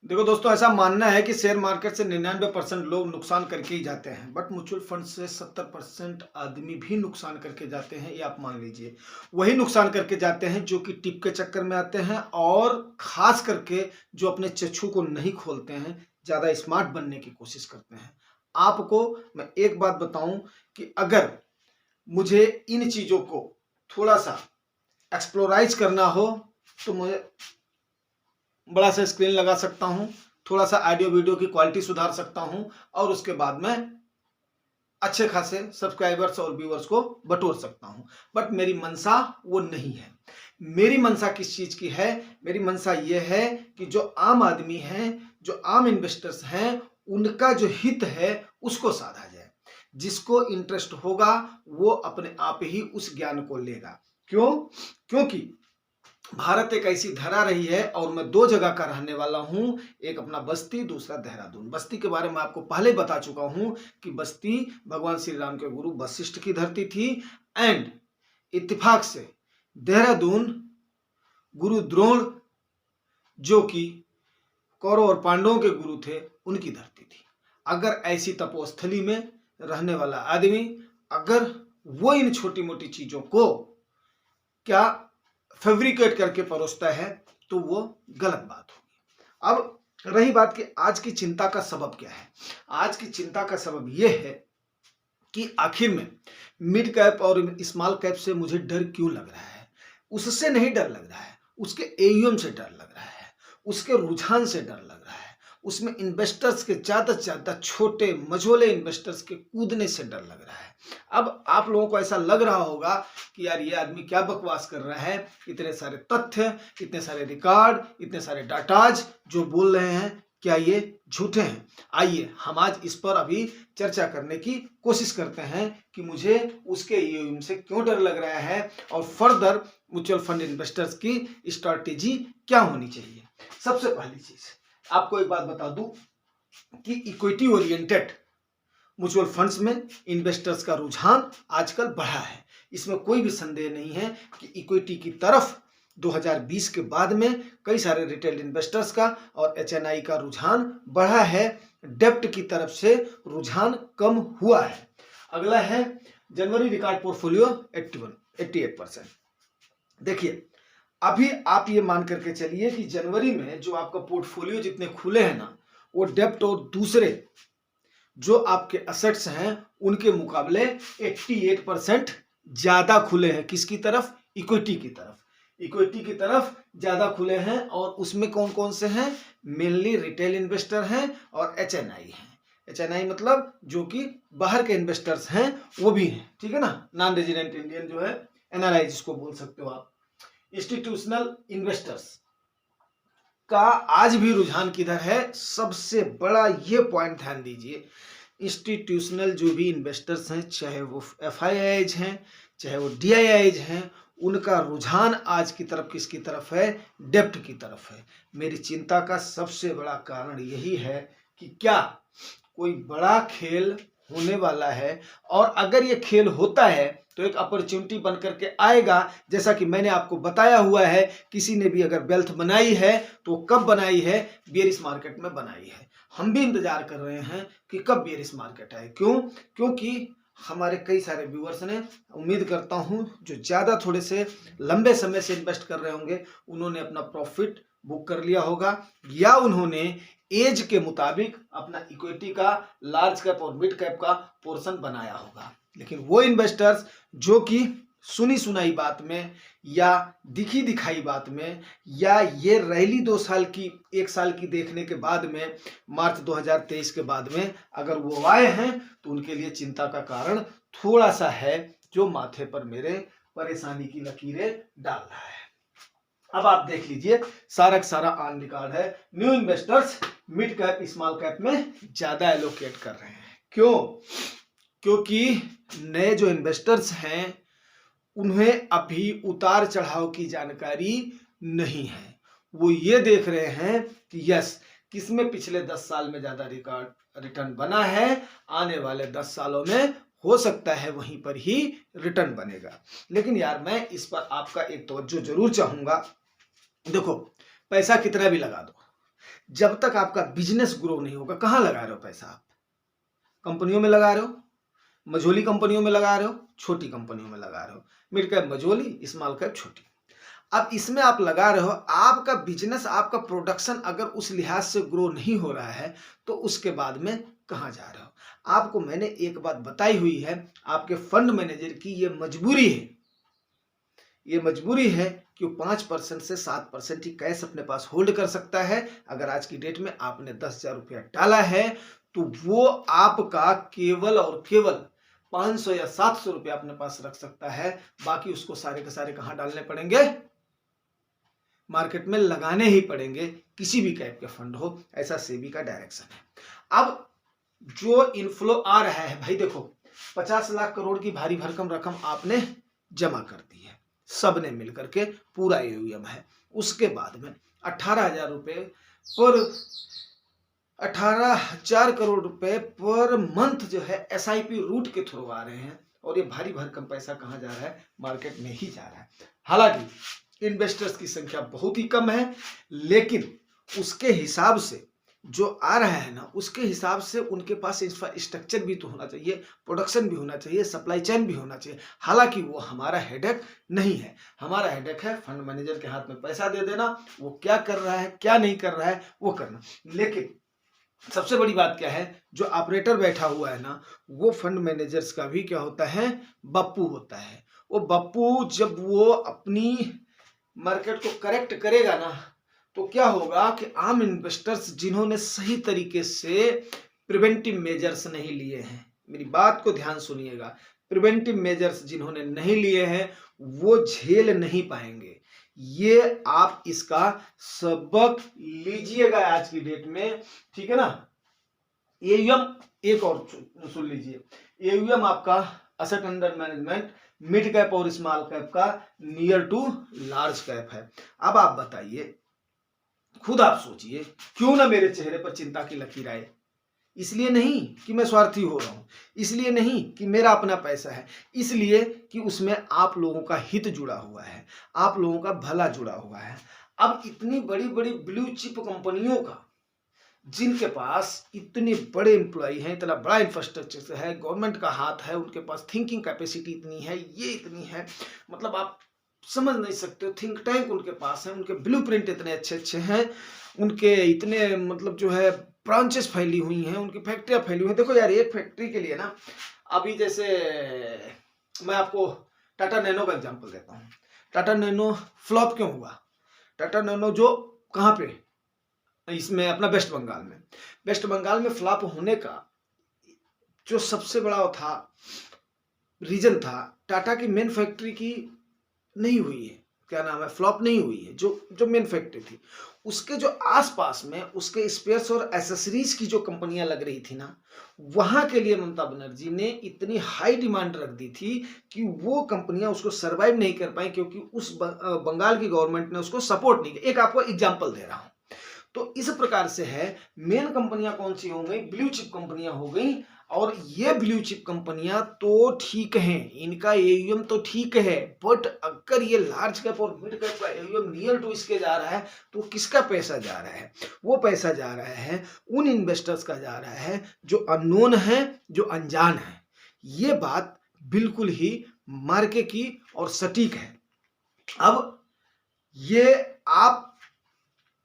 देखो दोस्तों, ऐसा मानना है कि शेयर मार्केट से 99% लोग नुकसान करके ही जाते हैं, बट म्यूचुअल फंड से 70% आदमी भी नुकसान करके जाते हैं। ये आप मान लीजिए, वही नुकसान करके जाते हैं जो कि टिप के चक्कर में आते हैं, और खास करके जो अपने चक्षु को नहीं खोलते हैं, ज़्यादा स्मार्ट बनने की कोशिश करते हैं। आपको मैं एक बात बताऊं कि अगर मुझे इन चीज़ों को थोड़ा सा एक्सप्लोराइज करना हो तो मुझे बड़ा सा स्क्रीन लगा सकता हूं, थोड़ा सा ऑडियो वीडियो की क्वालिटी सुधार सकता हूं, और उसके बाद में अच्छे खासे सब्सक्राइबर्स और व्यूअर्स को बटोर सकता हूं। बट मेरी मंशा वो नहीं है। मेरी मंशा किस चीज की है? मेरी मंशा ये है कि जो आम आदमी है, जो आम इन्वेस्टर्स हैं, उनका जो हित है उसको साधा जाए। जिसको इंटरेस्ट होगा वो अपने आप ही उस ज्ञान को लेगा। क्यों? क्योंकि भारत एक ऐसी धरा रही है, और मैं दो जगह का रहने वाला हूं, एक अपना बस्ती, दूसरा देहरादून। बस्ती के बारे में आपको पहले बता चुका हूं कि बस्ती भगवान श्री राम के गुरु वशिष्ठ की धरती थी, एंड इत्तेफाक से देहरादून गुरु द्रोण, जो कि कौरव और पांडवों के गुरु थे, उनकी धरती थी। अगर ऐसी तपोस्थली में रहने वाला आदमी, अगर वो इन छोटी मोटी चीजों को क्या फैब्रिकेट करके परोसता है, तो वो गलत बात होगी। अब रही बात कि आज की चिंता का सबब क्या है। आज की चिंता का सबब यह है कि आखिर में मिड कैप और स्मॉल कैप से मुझे डर क्यों लग रहा है। उससे नहीं डर लग रहा है, उसके एयूएम से डर लग रहा है, उसके रुझान से डर लग रहा है, उसमें इन्वेस्टर्स के ज़्यादा से ज़्यादा छोटे मझोले इन्वेस्टर्स के कूदने से डर लग रहा है। अब आप लोगों को ऐसा लग रहा होगा कि यार ये आदमी क्या बकवास कर रहा है, इतने सारे तथ्य, इतने सारे रिकॉर्ड, इतने सारे डाटाज जो बोल रहे हैं, क्या ये झूठे हैं? आइए हम आज इस पर अभी चर्चा करने की कोशिश करते हैं कि मुझे उसके ईओएम से क्यों डर लग रहा है, और फर्दर म्यूचुअल फंड इन्वेस्टर्स की स्ट्रैटेजी क्या होनी चाहिए। सबसे पहली चीज आपको एक बात बता दूं कि इक्विटी ओरिएंटेड म्यूचुअल फंड्स में इन्वेस्टर्स का रुझान आजकल बढ़ा है। इसमें कोई भी संदेह नहीं है कि इक्विटी की तरफ 2020 के बाद में कई सारे रिटेल इन्वेस्टर्स का और एचएनआई का रुझान बढ़ा है। डेप्ट की तरफ से रुझान कम हुआ है। अगला है जनवरी रिकॉर्ड पोर्टफोलियो 88%। देखिए, अभी आप ये मान करके चलिए कि जनवरी में जो आपका पोर्टफोलियो जितने खुले हैं ना, वो डेप्ट और दूसरे जो आपके असेट्स हैं उनके मुकाबले 88% ज्यादा खुले हैं। किसकी तरफ? इक्विटी की तरफ। इक्विटी की तरफ ज्यादा खुले हैं, और उसमें कौन कौन से हैं? मेनली रिटेल इन्वेस्टर हैं और एचएनआई हैं। एचएनआई मतलब जो कि बाहर के इन्वेस्टर्स हैं वो भी हैं, ठीक है ना, नॉन रेजिडेंट इंडियन जो है, एनआरआई जिसको बोल सकते हो आप। इंस्टीट्यूशनल इन्वेस्टर्स का आज भी रुझान किधर है? सबसे बड़ा ये पॉइंट ध्यान दीजिए, इंस्टीट्यूशनल जो भी इन्वेस्टर्स हैं, चाहे वो एफआईआईज हैं, चाहे वो डीआईआईज हैं, उनका रुझान आज की तरफ किसकी तरफ है? डेप्ट की तरफ है। मेरी चिंता का सबसे बड़ा कारण यही है कि क्या कोई बड़ा खेल होने वाला है, और अगर ये खेल होता है तो एक अपॉर्चुनिटी बन करके आएगा। जैसा कि मैंने आपको बताया हुआ है, किसी ने भी अगर वेल्थ बनाई है तो कब बनाई है? बेयरिश मार्केट में बनाई है। हम भी इंतजार कर रहे हैं कि कब बेयरिश मार्केट आए। क्यों? क्योंकि हमारे कई सारे व्यूअर्स ने, उम्मीद करता हूं जो ज़्यादा थोड़े से लंबे समय से इन्वेस्ट कर रहे होंगे, उन्होंने अपना प्रॉफिट बुक कर लिया होगा, या उन्होंने एज के मुताबिक अपना इक्विटी का लार्ज कैप और मिड कैप का पोर्शन बनाया होगा। लेकिन वो इन्वेस्टर्स जो कि सुनी सुनाई बात में, या दिखी दिखाई बात में, या ये रैली 2 साल की, 1 साल की देखने के बाद में, मार्च 2023 के बाद में अगर वो आए हैं, तो उनके लिए चिंता का कारण थोड़ा सा है, जो माथे पर मेरे परेशानी की लकीरें डाल रहा है। अब आप देख लीजिए, सारा का सारा ऑन रिकॉर्ड है, new investors mid cap small cap में ज्यादा एलोकेट कर रहे हैं। क्यों? क्योंकि नए जो इन्वेस्टर्स हैं उन्हें अभी उतार चढ़ाव की जानकारी नहीं है। वो ये देख रहे हैं कि यस, किसमें पिछले 10 साल में ज्यादा रिटर्न बना है, आने वाले 10 सालों में हो सकता है वहीं पर ही रिटर्न बनेगा। लेकिन यार मैं इस पर आपका एक तवज्जो जरूर चाहूंगा। देखो, पैसा कितना भी लगा दो, जब तक आपका बिजनेस ग्रो नहीं होगा, कहाँ लगा रहे हो पैसा आप? कंपनियों में लगा रहे हो, मझोली कंपनियों में लगा रहे हो, छोटी कंपनियों में लगा रहे हो, mid cap Majholi, small cap छोटी। अब इसमें आप लगा रहे हो, आपका बिजनेस, आपका प्रोडक्शन अगर उस लिहाज से ग्रो नहीं हो रहा है तो उसके बाद में कहाँ जा रहे हो? आपको मैंने एक बात बताई हुई है, आपके फंड मैनेजर की ये मजबूरी है, ये मजबूरी है कि वो 5% से 7% ही कैश अपने पास होल्ड कर सकता है। अगर आज की डेट में आपने 10,000 रुपया डाला है तो वो आपका केवल और केवल 500 या 700 रुपया अपने पास रख सकता है। बाकी उसको सारे के सारे कहाँ डालने पड़ेंगे? मार्केट में लगाने ही पड़ेंगे, किसी भी टाइप के फंड हो, ऐसा सेबी का डायरेक्शन है। अब जो इनफ्लो आ रहा है भाई, देखो 50 लाख करोड़ की भारी भरकम रकम आपने जमा कर दी है, सबने मिलकर के, पूरा एयूएम है। उसके बाद में 18,000 रुपए पर 18,000 करोड़ रुपए पर मंथ जो है एसआईपी रूट के थ्रू आ रहे हैं, और ये भारी भरकम पैसा कहाँ जा रहा है? मार्केट में ही जा रहा है। हालांकि इन्वेस्टर्स की संख्या बहुत ही कम है, लेकिन उसके हिसाब से जो आ रहा है ना, उसके हिसाब से उनके पास इंफ्रास्ट्रक्चर भी तो होना चाहिए, प्रोडक्शन भी होना चाहिए, सप्लाई चेन भी होना चाहिए। हालांकि वो हमारा हेडेक नहीं है, हमारा हेडेक है फंड मैनेजर के हाथ में पैसा दे देना, वो क्या कर रहा है क्या नहीं कर रहा है वो करना। लेकिन सबसे बड़ी बात क्या है, जो ऑपरेटर बैठा हुआ है ना, वो फंड मैनेजर्स का भी क्या होता है? बप्पू होता है। वो बप्पू जब वो अपनी मार्केट को करेक्ट करेगा ना, तो क्या होगा कि आम इन्वेस्टर्स जिन्होंने सही तरीके से प्रिवेंटिव मेजर्स नहीं लिए हैं, मेरी बात को ध्यान सुनिएगा, प्रिवेंटिव मेजर्स जिन्होंने नहीं लिए हैं वो झेल नहीं पाएंगे। ये आप इसका सबक लीजिएगा आज की डेट में, ठीक है ना। एयूएम एक और सुन लीजिए, एयूएम आपका asset under management mid cap और स्मॉल कैप का नियर टू लार्ज कैप है। अब आप बताइए, खुद आप सोचिए, क्यों ना मेरे चेहरे पर चिंता की लकीर आए? इसलिए नहीं कि मैं स्वार्थी हो रहा हूं, इसलिए नहीं कि मेरा अपना पैसा है, इसलिए कि उसमें आप लोगों का हित जुड़ा हुआ है, आप लोगों का भला जुड़ा हुआ है। अब इतनी बड़ी बड़ी ब्लू चिप कंपनियों का, जिनके पास इतने बड़े एम्प्लॉय हैं, इतना बड़ा इंफ्रास्ट्रक्चर है, गवर्नमेंट का हाथ है, उनके पास थिंकिंग कैपेसिटी इतनी है, ये इतनी है, मतलब आप समझ नहीं सकते हो। थिंक टैंक उनके पास है, उनके ब्लूप्रिंट इतने अच्छे अच्छे हैं, उनके इतने मतलब जो है ब्रांचेस फैली हुई हैं, उनकी फैक्ट्रियां फैली हुई हैं। देखो यार, एक फैक्ट्री के लिए ना, अभी जैसे मैं आपको टाटा नैनो का एग्जांपल देता हूँ। टाटा नैनो फ्लॉप क्यों हुआ? टाटा नैनो जो कहाँ पे, इसमें अपना वेस्ट बंगाल में, वेस्ट बंगाल में फ्लॉप होने का जो सबसे बड़ा था रीजन था, टाटा की मेन फैक्ट्री की नहीं हुई है, क्या नाम है, फ्लॉप नहीं हुई है, जो मेन फैक्ट्री थी उसके जो आसपास में उसके स्पेयर्स और एसेसरीज की जो कंपनियां लग रही थी ना, वहां के लिए ममता बनर्जी ने इतनी हाई डिमांड रख दी थी कि वो कंपनियां उसको सरवाइव नहीं कर पाई, क्योंकि उस बंगाल की गवर्नमेंट ने उसको सपोर्ट नहीं किया। एक आपको एग्जाम्पल दे रहा हूं। तो इस प्रकार से है, मेन कंपनियां कौन सी हो गई? ब्लू चिप कंपनियां हो गई। और ये ब्लू चिप कंपनियां तो ठीक हैं, इनका एयूएम तो ठीक है, बट अगर ये लार्ज कैप और मिड कैप का एयूएम नियर टू इसके जा रहा है, तो किसका पैसा जा रहा है? वो पैसा जा रहा है उन इन्वेस्टर्स का जा रहा है जो अननोन है, जो अनजान है। ये बात बिल्कुल ही मार्के की और सटीक है। अब ये आप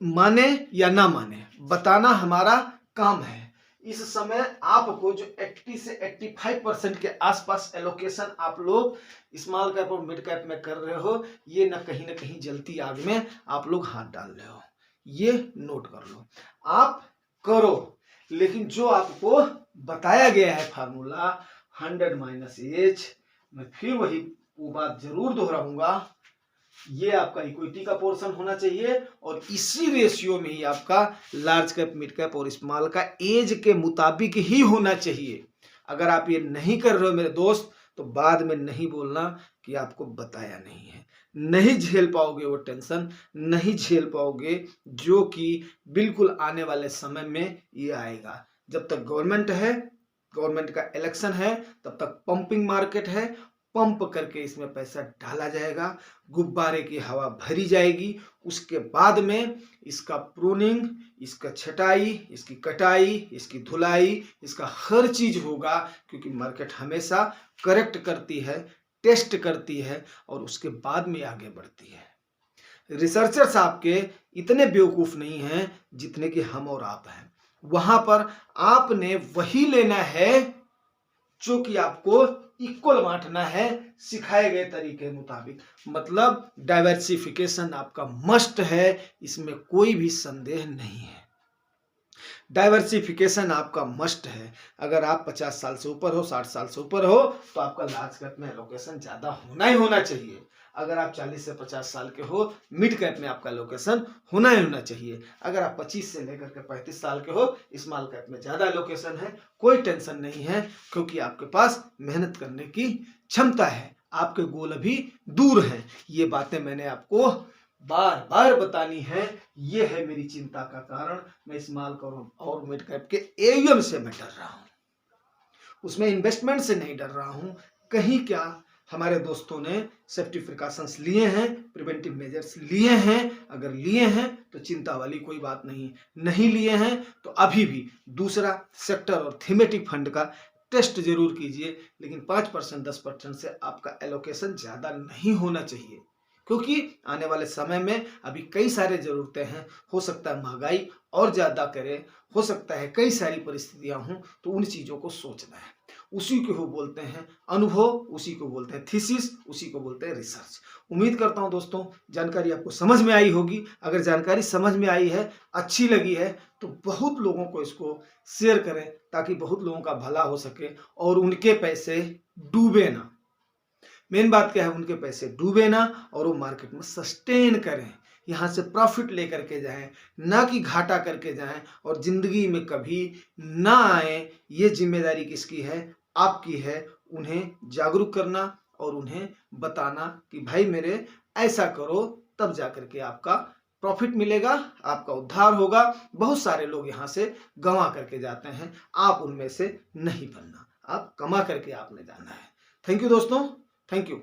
माने या ना माने, बताना हमारा काम है। इस समय आपको जो 80 से 85% के आसपास एलोकेशन आप लोग स्मॉल कैप और मिड कैप में कर रहे हो, ये ना कहीं जलती आग में आप लोग हाथ डाल रहे हो, ये नोट कर लो। आप करो, लेकिन जो आपको बताया गया है फार्मूला 100 - H, मैं फिर वही वो बात जरूर दोहराऊंगा, ये आपका इक्विटी का पोर्शन होना चाहिए, और इसी रेशियो में ही आपका लार्ज कैप, मिड कैप और स्मॉल का एज के मुताबिक ही होना चाहिए। अगर आप ये नहीं कर रहे हो मेरे दोस्त, तो बाद में नहीं बोलना कि आपको बताया नहीं है। नहीं झेल पाओगे वो टेंशन, नहीं झेल पाओगे जो कि बिल्कुल आने वाले समय में ये आएगा। जब तक गवर्नमेंट है, गवर्नमेंट का इलेक्शन है, तब तक पंपिंग मार्केट है, पंप करके इसमें पैसा डाला जाएगा, गुब्बारे की हवा भरी जाएगी। उसके बाद में इसका प्रूनिंग, इसका छटाई, इसकी कटाई, इसकी धुलाई, इसका हर चीज होगा, क्योंकि मार्केट हमेशा करेक्ट करती है, टेस्ट करती है और उसके बाद में आगे बढ़ती है। रिसर्चर्स आपके इतने बेवकूफ नहीं हैं जितने कि हम और आप हैं। वहां पर आपने वही लेना है जो कि आपको इक्वल बांटना है सिखाए गए तरीके के मुताबिक। मतलब डाइवर्सिफिकेशन आपका मस्ट है, इसमें कोई भी संदेह नहीं है। डाइवर्सिफिकेशन आपका मस्ट है। अगर आप 50 साल से ऊपर हो, 60 साल से ऊपर हो, तो आपका लार्ज कैप में एलोकेशन ज्यादा होना ही होना चाहिए। अगर आप 40 से 50 साल के हो, मिड कैप में आपका एलोकेशन होना ही होना चाहिए। अगर आप 25 से लेकर के 35 साल के हो, स्मॉल कैप में ज्यादा एलोकेशन है। कोई टेंशन नहीं है, क्योंकि आपके पास मेहनत करने की क्षमता है, आपके गोल अभी दूर हैं। ये बातें मैंने आपको बार बार बतानी है। ये है मेरी चिंता का कारण। मैं स्मॉल कैप और मिड कैप के एयूएम से मैं डर रहा हूं, उसमें इन्वेस्टमेंट से नहीं डर रहा हूं। कहीं क्या हमारे दोस्तों ने सेफ्टी प्रिकॉशंस लिए हैं, प्रिवेंटिव मेजर्स लिए हैं? अगर लिए हैं तो चिंता वाली कोई बात नहीं। नहीं लिए हैं तो अभी भी दूसरा सेक्टर और थीमेटिक फंड का टेस्ट जरूर कीजिए, लेकिन 5% 10% से आपका एलोकेशन ज्यादा नहीं होना चाहिए, क्योंकि आने वाले समय में अभी कई सारे जरूरतें हैं। हो सकता है महंगाई और ज्यादा करे, हो सकता है कई सारी परिस्थितियां हों, तो उन चीजों को सोचना है। उसी को वो बोलते हैं अनुभव, उसी को बोलते हैं थीसिस, उसी को बोलते हैं रिसर्च। उम्मीद करता हूं दोस्तों जानकारी आपको समझ में आई होगी। अगर जानकारी समझ में आई है, अच्छी लगी है, तो बहुत लोगों को इसको शेयर करें, ताकि बहुत लोगों का भला हो सके और उनके पैसे डूबे ना। मेन बात क्या है, उनके पैसे डूबे ना और वो मार्केट में सस्टेन करें, यहाँ से प्रॉफिट लेकर के जाएं, ना कि घाटा करके जाएं और जिंदगी में कभी ना आए। ये जिम्मेदारी किसकी है? आपकी है। उन्हें जागरूक करना और उन्हें बताना कि भाई मेरे ऐसा करो, तब जाकर के आपका प्रॉफिट मिलेगा, आपका उद्धार होगा। बहुत सारे लोग यहाँ से गंवा करके जाते हैं, आप उनमें से नहीं बनना, आप कमा करके आपने जाना है। थैंक यू दोस्तों, थैंक यू।